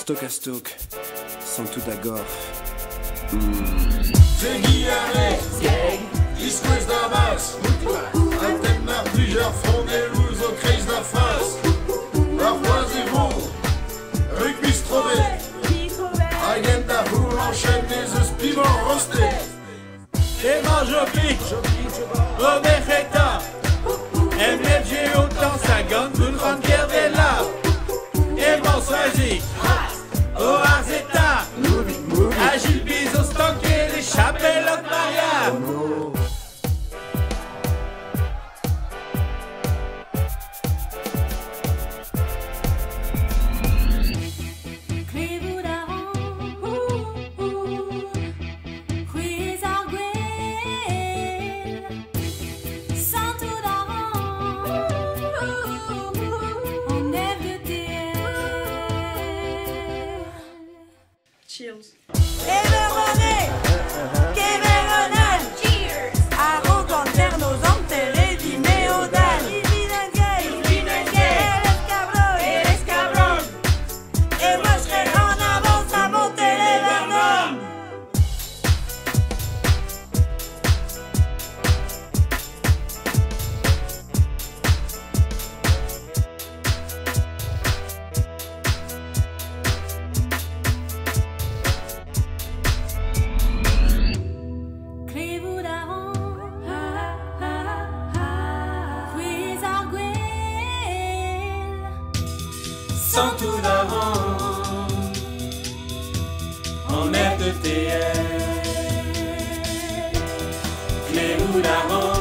Stock à stock, sans tout d'agor. Seguiare, discours d'Amas, Antenna plusieurs fronts des loups aux crises de face. Parfois ils vont, rugby strové, agenda roule enchaîne des piments rostés. Et mange au pic, au Becheta, MFG autant ça gagne, tout le monde garde là. Et bon soisique, au Arzeta, Agile Bizos, Stanké, les chapelles de Maria. Cheers. Sans tout d'avant, en FDTL, clé ou d'avant,